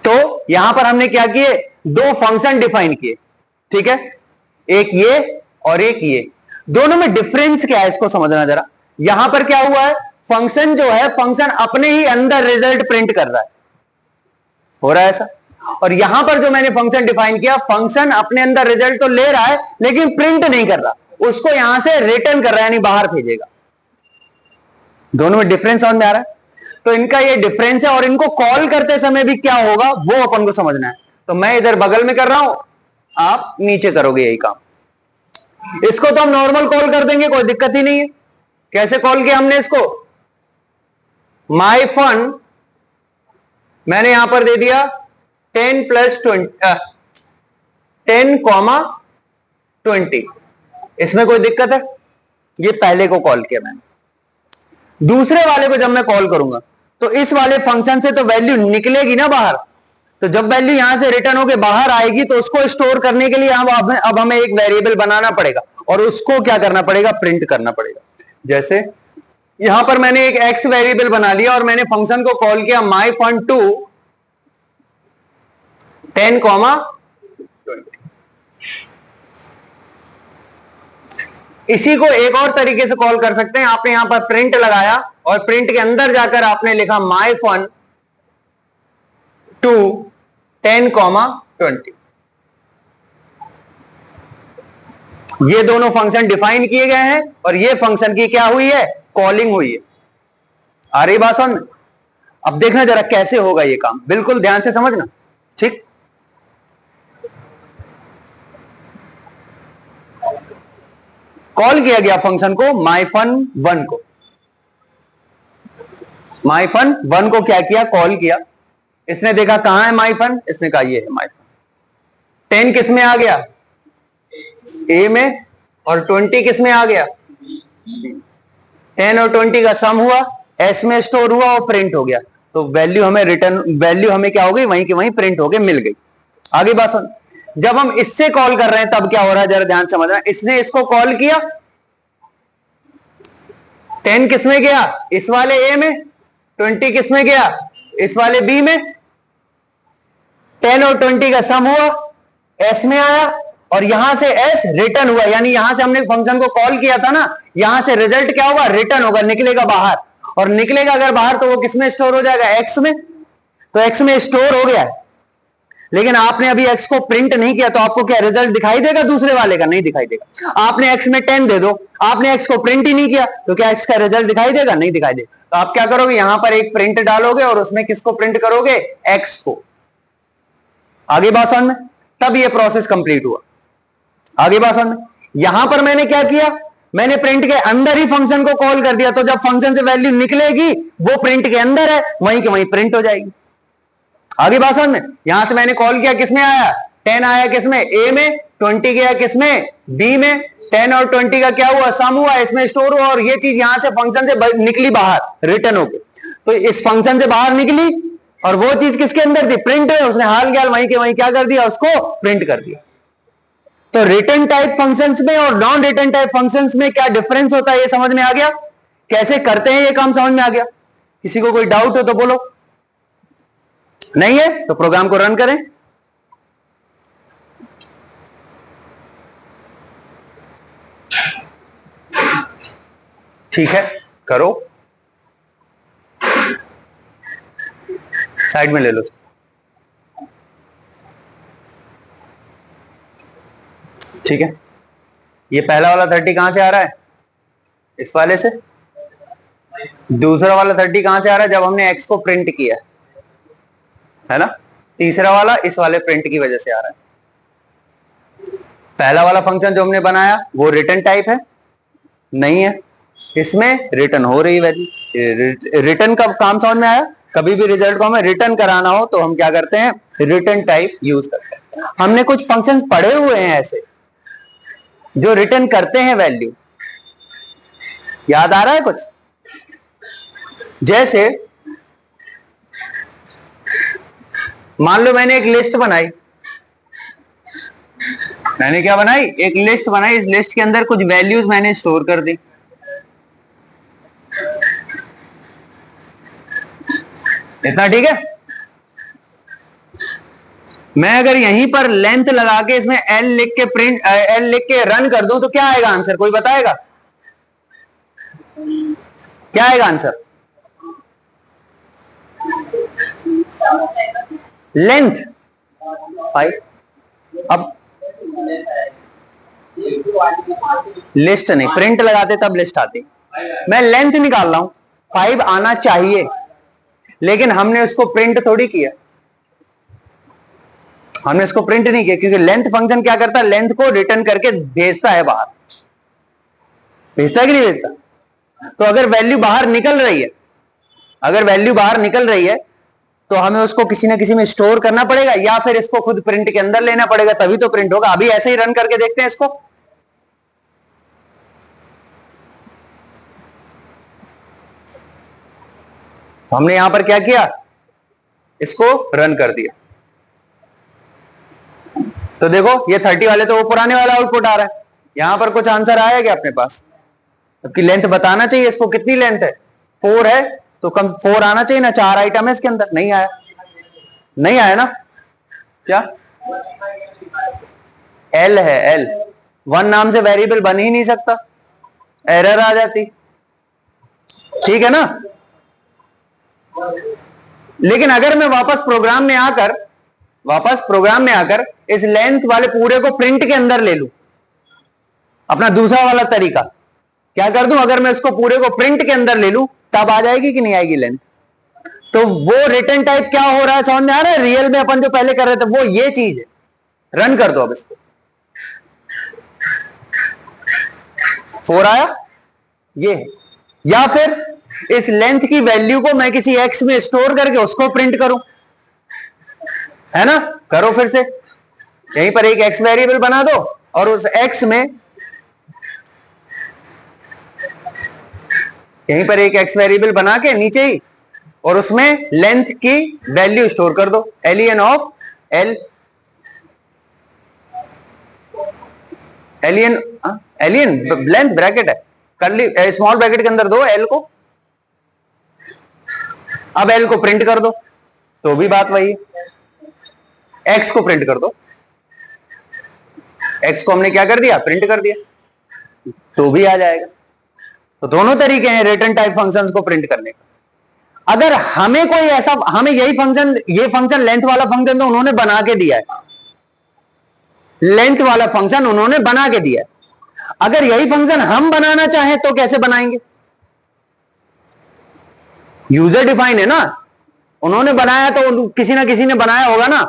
तो यहां पर हमने क्या किए, दो फंक्शन डिफाइन किए, ठीक है, एक ये और एक ये, दोनों में डिफरेंस क्या है इसको समझना जरा। यहां पर क्या हुआ है, फंक्शन जो है, फंक्शन अपने ही अंदर रिजल्ट प्रिंट कर रहा है, हो रहा है ऐसा। और यहां पर जो मैंने फंक्शन डिफाइन किया, फंक्शन अपने अंदर रिजल्ट तो ले रहा है लेकिन प्रिंट नहीं कर रहा, उसको यहां से रिटर्न कर रहा है, यानी बाहर भेजेगा। दोनों में डिफरेंस समझ में आ रहा है। तो इनका ये डिफरेंस है, और इनको कॉल करते समय भी क्या होगा वो अपन को समझना है। तो मैं इधर बगल में कर रहा हूं, आप नीचे करोगे यही काम। इसको तो हम नॉर्मल कॉल कर देंगे, कोई दिक्कत ही नहीं है। कैसे कॉल किया हमने इसको, माई फन मैंने यहां पर दे दिया 10 प्लस 10,20, इसमें कोई दिक्कत है, ये पहले को कॉल किया मैंने। दूसरे वाले को जब मैं कॉल करूंगा तो इस वाले फंक्शन से तो वैल्यू निकलेगी ना बाहर, तो जब वैल्यू यहां से रिटर्न होके बाहर आएगी तो उसको स्टोर करने के लिए अब हमें एक वेरिएबल बनाना पड़ेगा और उसको क्या करना पड़ेगा, प्रिंट करना पड़ेगा। जैसे यहां पर मैंने एक एक्स वेरिएबल बना लिया और मैंने फंक्शन को कॉल किया माई फन टू 10,20। इसी को एक और तरीके से कॉल कर सकते हैं, आपने यहां पर प्रिंट लगाया और प्रिंट के अंदर जाकर आपने लिखा माई फन टू 10,20। ये दोनों फंक्शन डिफाइन किए गए हैं और ये फंक्शन की क्या हुई है, कॉलिंग हुई है। आ रही बात समझ। अब देखना जरा कैसे होगा ये काम, बिल्कुल ध्यान से समझना, ठीक। कॉल किया गया फंक्शन को myFun1 को, myFun1 को क्या किया, कॉल किया। इसने देखा कहां है myFun, इसने कहा ये है myFun। 10 किस में आ गया, ए में, और 20 किस में आ गया, 10 और 20 का सम हुआ, एस में स्टोर हुआ और प्रिंट हो गया। तो वैल्यू हमें क्या हो गई, वहीं की वहीं प्रिंट हो गई, मिल गई। आगे बात सुन, जब हम इससे कॉल कर रहे हैं तब क्या हो रहा है, जरा ध्यान समझना। इसने इसको कॉल किया, 10 किस में गया, इस वाले ए में, 20 किस में गया, इस वाले बी में, 10 और 20 का सम हुआ, एस में आया, और यहां से एस रिटर्न हुआ, यानी यहां से हमने फंक्शन को कॉल किया था ना, यहां से रिजल्ट क्या होगा, रिटर्न होगा, निकलेगा बाहर। और निकलेगा अगर बाहर तो वो किस में स्टोर हो जाएगा, एक्स में। तो एक्स में स्टोर हो गया है, लेकिन आपने अभी एक्स को प्रिंट नहीं किया, तो आपको क्या रिजल्ट दिखाई देगा, दूसरे वाले का नहीं दिखाई देगा। आपने एक्स में 10 दे दो, आपने एक्स को प्रिंट ही नहीं किया, तो क्या एक्स का रिजल्ट दिखाई देगा, नहीं दिखाई देगा। तो आप क्या करोगे, यहां पर एक प्रिंट डालोगे और उसमें किसको प्रिंट करोगे, एक्स को। आगे बात समझ में, तब ये प्रोसेस कंप्लीट हुआ। आगे बात समझ में, यहां पर मैंने क्या किया, मैंने प्रिंट के अंदर ही फंक्शन को कॉल कर दिया, तो जब फंक्शन से वैल्यू निकलेगी वो प्रिंट के अंदर है, वहीं के वहीं प्रिंट हो जाएगी। आगे बात समझ में, यहां से मैंने कॉल किया, किसमें आया, 10 आया किसमें, ए में, 20 गया किसमें, बी में, 10 और 20 का क्या हुआ, सम हुआ, इसमें स्टोर हुआ, और ये चीज यहां से फंक्शन से निकली बाहर, रिटर्न होके। तो इस फंक्शन से बाहर निकली और वो चीज किसके अंदर थी, प्रिंट में, उसने हाल गया वहीं के वहीं क्या कर दिया, उसको प्रिंट कर दिया। तो रिटर्न टाइप फंक्शंस में और नॉन रिटर्न टाइप फंक्शंस में क्या डिफरेंस होता है, ये समझ में आ गया, कैसे करते हैं ये काम समझ में आ गया। किसी को कोई डाउट हो तो बोलो, नहीं है तो प्रोग्राम को रन करें। ठीक है, करो, साइड में ले लो। ठीक है, ये पहला वाला 30 कहां से आ रहा है, इस वाले से। दूसरा वाला 30 कहां से आ रहा है, जब हमने एक्स को प्रिंट किया है ना। तीसरा वाला इस वाले प्रिंट की वजह से आ रहा है। पहला वाला फंक्शन जो हमने बनाया वो रिटर्न टाइप है, नहीं है, इसमें रिटर्न हो रही वैल्यू। रिटर्न का काम समझ में आया। कभी भी रिजल्ट को हमें रिटर्न कराना हो तो हम क्या करते हैं, रिटर्न टाइप यूज करते हैं। हमने कुछ फंक्शंस पढ़े हुए हैं ऐसे जो रिटर्न करते हैं वैल्यू, याद आ रहा है कुछ। जैसे मान लो मैंने एक लिस्ट बनाई, मैंने क्या बनाई, एक लिस्ट बनाई, इस लिस्ट के अंदर कुछ वैल्यूज मैंने स्टोर कर दी। इतना ठीक है। मैं अगर यहीं पर लेंथ लगा के इसमें एल लिख के एल लिख के रन कर दूं तो क्या आएगा आंसर, कोई बताएगा क्या आएगा आंसर? लेंथ 5। अब लिस्ट नहीं, प्रिंट लगाते तब लिस्ट आती। मैं लेंथ निकाल रहा हूं, 5 आना चाहिए, लेकिन हमने उसको प्रिंट थोड़ी किया, हमने इसको प्रिंट नहीं किया, क्योंकि लेंथ फंक्शन क्या करता है, लेंथ को रिटर्न करके भेजता है बाहर, भेजता है कि नहीं भेजता? तो अगर वैल्यू बाहर निकल रही है, अगर वैल्यू बाहर निकल रही है तो हमें उसको किसी ना किसी में स्टोर करना पड़ेगा, या फिर इसको खुद प्रिंट के अंदर लेना पड़ेगा, तभी तो प्रिंट होगा। अभी ऐसे ही रन करके देखते हैं इसको। हमने यहां पर क्या किया, इसको रन कर दिया, तो देखो ये 30 वाले तो वो पुराने वाला आउटपुट आ रहा है। यहां पर कुछ आंसर आया क्या अपने पास? आपकी लेंथ बताना चाहिए इसको, कितनी लेंथ है, 4 है तो कम 4 आना चाहिए ना, 4 आइटम है इसके अंदर, नहीं आया, नहीं आया ना, क्या एल है, एल 1 नाम से वेरिएबल बन ही नहीं सकता, एरर आ जाती, ठीक है ना। लेकिन अगर मैं वापस प्रोग्राम में आकर इस लेंथ वाले पूरे को प्रिंट के अंदर ले लूं, अपना दूसरा वाला तरीका क्या कर दूं, अगर मैं इसको पूरे को प्रिंट के अंदर ले लूं तब आ जाएगी कि नहीं आएगी लेंथ? तो वो रिटर्न टाइप क्या हो रहा है समझ में आ रहा है? रियल में अपन जो पहले कर रहे थे वो ये चीज है। रन कर दो अब इसको, 4 आया ये है। या फिर इस लेंथ की वैल्यू को मैं किसी एक्स में स्टोर करके उसको प्रिंट करूं, है ना, करो फिर से, यहीं पर एक एक्स वेरिएबल बना दो और उस एक्स में यहीं पर एक एक्स वेरिएबल बना के नीचे ही, और उसमें लेंथ की वैल्यू स्टोर कर दो, alien of L, alien length bracket है, कर्ली स्मॉल ब्रैकेट के अंदर दो एल को, अब एल को प्रिंट कर दो तो भी बात वही है, एक्स को प्रिंट कर दो, एक्स को हमने क्या कर दिया, प्रिंट कर दिया, तो भी आ जाएगा। तो दोनों तरीके हैं रिटर्न टाइप फंक्शंस को प्रिंट करने का। अगर हमें कोई ऐसा, हमें यही फंक्शन, ये फंक्शन लेंथ वाला फंक्शन तो उन्होंने बना के दिया है, लेंथ वाला फंक्शन उन्होंने बना के दिया है, अगर यही फंक्शन हम बनाना चाहें तो कैसे बनाएंगे? यूजर डिफाइन है ना, उन्होंने बनाया तो किसी ना किसी ने बनाया होगा ना,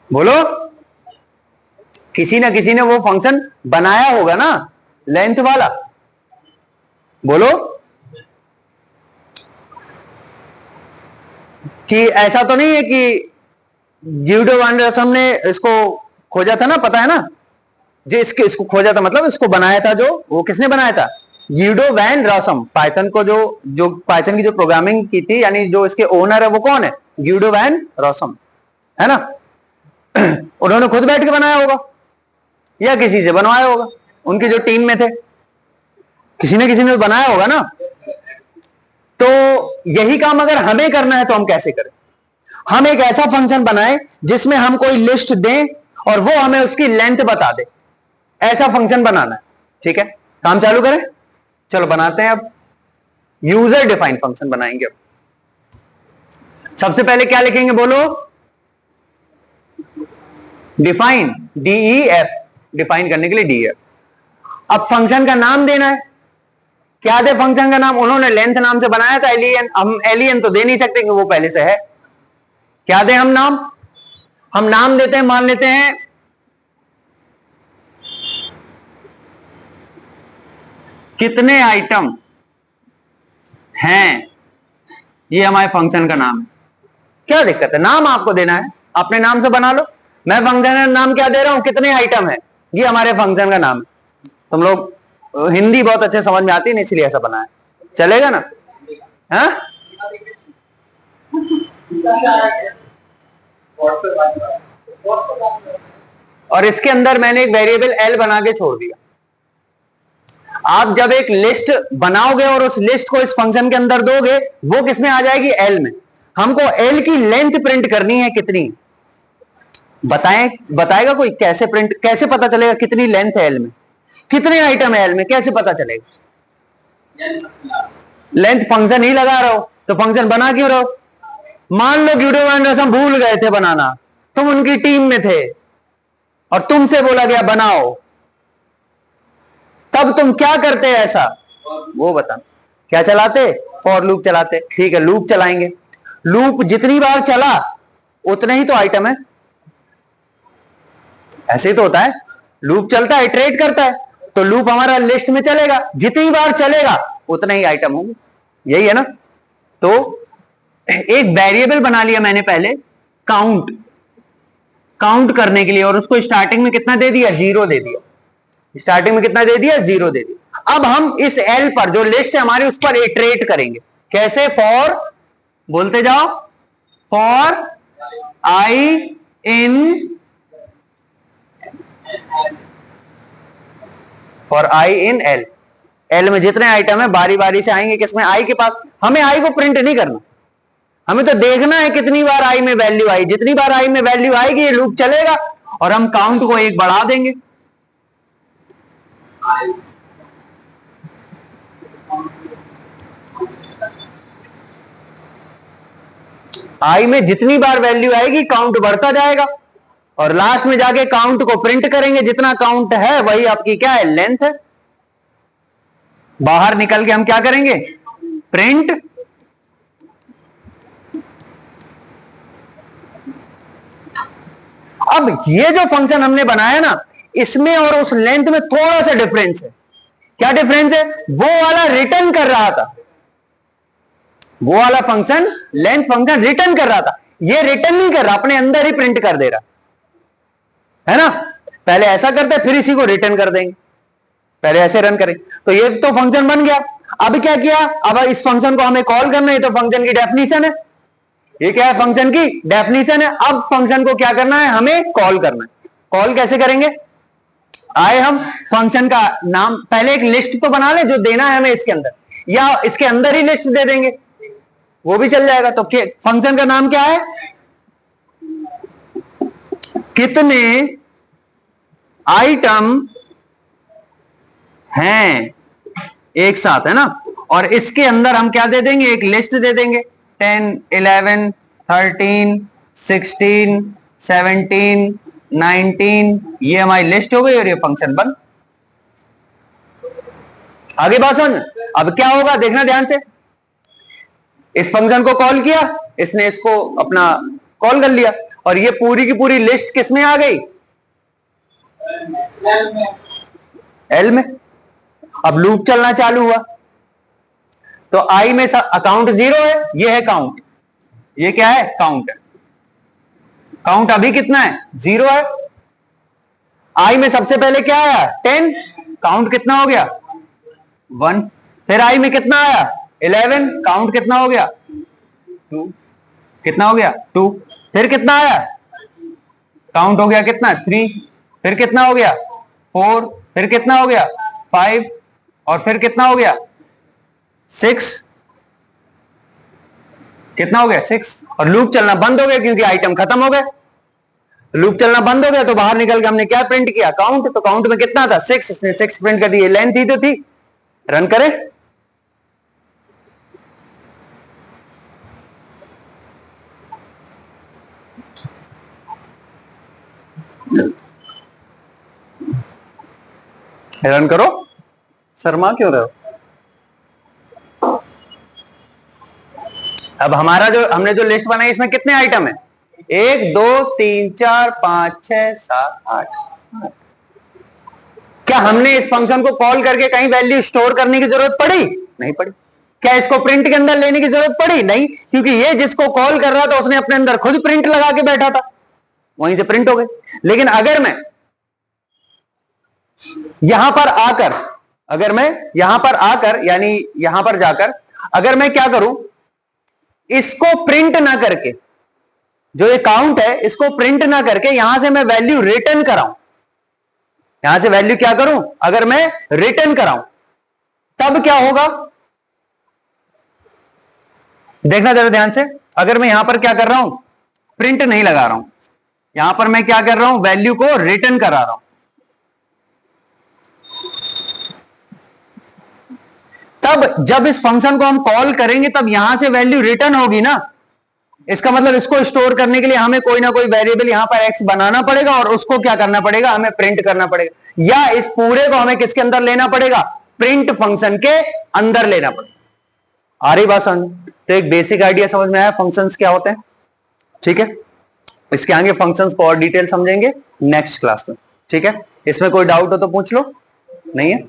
बोलो, किसी ना किसी ने वो फंक्शन बनाया होगा ना लेंथ वाला, बोलो। कि ऐसा तो नहीं है कि गिल्डो वैन रॉसम ने इसको खोजा था ना, पता है ना, जो इसको खोजा था मतलब इसको बनाया था, जो वो किसने बनाया था, गिल्डो वैन रॉसम, पाइथन को जो पाइथन की जो प्रोग्रामिंग की थी, यानी जो इसके ओनर है वो कौन है, गिल्डो वैन रॉसम, है ना। उन्होंने खुद बैठ के बनाया होगा या किसी से बनवाया होगा, उनकी जो टीम में थे किसी ने तो बनाया होगा ना। तो यही काम अगर हमें करना है तो हम कैसे करें? हम एक ऐसा फंक्शन बनाएं जिसमें हम कोई लिस्ट दें और वो हमें उसकी लेंथ बता दे, ऐसा फंक्शन बनाना है, ठीक है। काम चालू करें, चलो बनाते हैं। अब यूजर डिफाइन फंक्शन बनाएंगे। अब सबसे पहले क्या लिखेंगे, बोलो, डिफाइन, DEF, डिफाइन करने के लिए DEF। अब फंक्शन का नाम देना है, क्या दे फंक्शन का नाम? उन्होंने लेंथ नाम से बनाया था एलियन, हम एलियन तो दे नहीं सकते कि वो पहले से है, क्या दे हम नाम? हम नाम देते हैं, मान लेते हैं कितने आइटम हैं, ये हमारे फंक्शन का नाम है। क्या दिक्कत है, नाम आपको देना है, अपने नाम से बना लो। मैं फंक्शन का नाम क्या दे रहा हूं, कितने आइटम है, ये हमारे फंक्शन का नाम है। तुम लोग हिंदी बहुत अच्छे समझ में आती है, इसलिए ऐसा बनाया, चलेगा ना? हाँ, और इसके अंदर मैंने एक वेरिएबल एल बना के छोड़ दिया। आप जब एक लिस्ट बनाओगे और उस लिस्ट को इस फंक्शन के अंदर दोगे, वो किस में आ जाएगी? एल में। हमको एल की लेंथ प्रिंट करनी है कितनी, बताएगा कोई? कैसे पता चलेगा कितनी लेंथ है एल में, कितने आइटम है एल में, कैसे पता चलेगा? लेंथ फंक्शन ही लगा रहे हो तो फंक्शन बना क्यों रहो? मान लो गिडो एंडरसन भूल गए थे बनाना, तुम उनकी टीम में थे और तुमसे बोला गया बनाओ, तब तुम क्या करते ऐसा? वो बता। क्या चलाते? फॉर लूप चलाते। ठीक है, लूप चलाएंगे। लूप जितनी बार चला उतने ही तो आइटम है, ऐसे ही तो होता है। लूप चलता है, इटरेट करता है, तो लूप हमारा लिस्ट में चलेगा, जितनी बार चलेगा उतने ही आइटम होंगे, यही है ना। तो एक वेरिएबल बना लिया मैंने पहले, काउंट करने के लिए, और उसको स्टार्टिंग में कितना दे दिया? 0 दे दिया। स्टार्टिंग में कितना दे दिया? 0 दे दिया। अब हम इस एल पर जो लिस्ट है हमारी उस पर इटरेट करेंगे। कैसे? फॉर, बोलते जाओ, for I in L. L में जितने आइटम है बारी बारी से आएंगे किसमें? आई के पास। हमें आई को प्रिंट नहीं करना, हमें तो देखना है कितनी बार आई में वैल्यू आई। जितनी बार आई में वैल्यू आएगी ये लूप चलेगा और हम काउंट को 1 बढ़ा देंगे। आई में जितनी बार वैल्यू आएगी काउंट बढ़ता जाएगा और लास्ट में जाके काउंट को प्रिंट करेंगे। जितना काउंट है वही आपकी क्या है? लेंथ है। बाहर निकल के हम क्या करेंगे? प्रिंट अब ये जो फंक्शन हमने बनाया ना, इसमें और उस लेंथ में थोड़ा सा डिफरेंस है। क्या डिफरेंस है? वो वाला रिटर्न कर रहा था, वो वाला फंक्शन लेंथ फंक्शन रिटर्न कर रहा था, ये रिटर्न नहीं कर रहा, अपने अंदर ही प्रिंट कर दे रहा है ना। पहले ऐसा करते फिर इसी को रिटर्न कर देंगे, पहले ऐसे रन करें। तो ये तो फंक्शन बन गया। अब क्या किया? अब इस फंक्शन को हमें कॉल करना है, तो फंक्शन की डेफिनेशन है। ये क्या है? फंक्शन की डेफिनेशन है। अब फंक्शन को क्या करना है? हमें कॉल करना है। कॉल कैसे करेंगे? आए हम फंक्शन का नाम, पहले एक लिस्ट तो बना ले जो देना है हमें इसके अंदर, या इसके अंदर ही लिस्ट दे देंगे वो भी चल जाएगा। तो फंक्शन का नाम क्या है? कितने आइटम हैं एक साथ, है ना। और इसके अंदर हम क्या दे देंगे? एक लिस्ट दे देंगे। 10, 11, 13, 16, 17, 19, ये हमारी लिस्ट हो गई और ये फंक्शन बन। आगे बात समझ। अब क्या होगा देखना ध्यान से। इस फंक्शन को कॉल किया, इसने इसको अपना कॉल कर लिया और ये पूरी की पूरी लिस्ट किस में आ गई? एल में। अब लूप चलना चालू हुआ तो आई में अकाउंट 0 है, ये है काउंट, ये क्या है? काउंट है। काउंट अभी कितना है? 0 है। आई में सबसे पहले क्या आया? 10। काउंट कितना हो गया? 1। फिर आई में कितना आया? 11। काउंट कितना हो गया? 2। कितना हो गया? 2। फिर कितना आया? काउंट हो गया कितना? 3। फिर कितना हो गया? 4। फिर कितना हो गया? 5। और फिर कितना हो गया? 6। कितना हो गया? 6। और लूप चलना बंद हो गया क्योंकि आइटम खत्म हो गए। लूप चलना बंद हो गया तो बाहर निकल के हमने क्या प्रिंट किया? काउंट। तो काउंट में कितना था? 6। इसने 6 प्रिंट कर दी। लेंथ ही तो थी। रन करें। रन करो। शर्मा क्यों रहे हो? अब हमारा जो हमने जो लिस्ट बनाई इसमें कितने आइटम है? 1 2 3 4 5 6 7 8। क्या हमने इस फंक्शन को कॉल करके कहीं वैल्यू स्टोर करने की जरूरत पड़ी? नहीं पड़ी। क्या इसको प्रिंट के अंदर लेने की जरूरत पड़ी? नहीं, क्योंकि ये जिसको कॉल कर रहा था उसने अपने अंदर खुद प्रिंट लगा के बैठा था, वहीं से प्रिंट हो गई। लेकिन अगर मैं यहां पर आकर, अगर मैं यहां पर आकर यानी यहां पर जाकर अगर मैं क्या करूं, इसको प्रिंट ना करके, जो ये काउंट है इसको प्रिंट ना करके यहां से मैं वैल्यू रिटर्न कराऊं, यहां से वैल्यू क्या करूं? अगर मैं रिटर्न कराऊं तब क्या होगा, देखना जरा ध्यान से। अगर मैं यहां पर क्या कर रहा हूं, प्रिंट नहीं लगा रहा हूं, यहां पर मैं क्या कर रहा हूं, वैल्यू को रिटर्न करा रहा हूं, तब जब इस फंक्शन को हम कॉल करेंगे तब यहां से वैल्यू रिटर्न होगी ना। इसका मतलब इसको स्टोर करने के लिए हमें कोई ना कोई वेरिएबल यहां पर एक्स बनाना पड़ेगा और उसको क्या करना पड़ेगा, हमें प्रिंट करना पड़ेगा, या इस पूरे को हमें किसके अंदर लेना पड़ेगा, प्रिंट फंक्शन के अंदर लेना पड़ेगा। आ रही बात समझ? तो एक बेसिक आइडिया समझ में आया फंक्शंस क्या होते हैं, ठीक है। इसके आगे फंक्शंस को और डिटेल समझेंगे नेक्स्ट क्लास में, ठीक है। इसमें कोई डाउट हो तो पूछ लो, नहीं है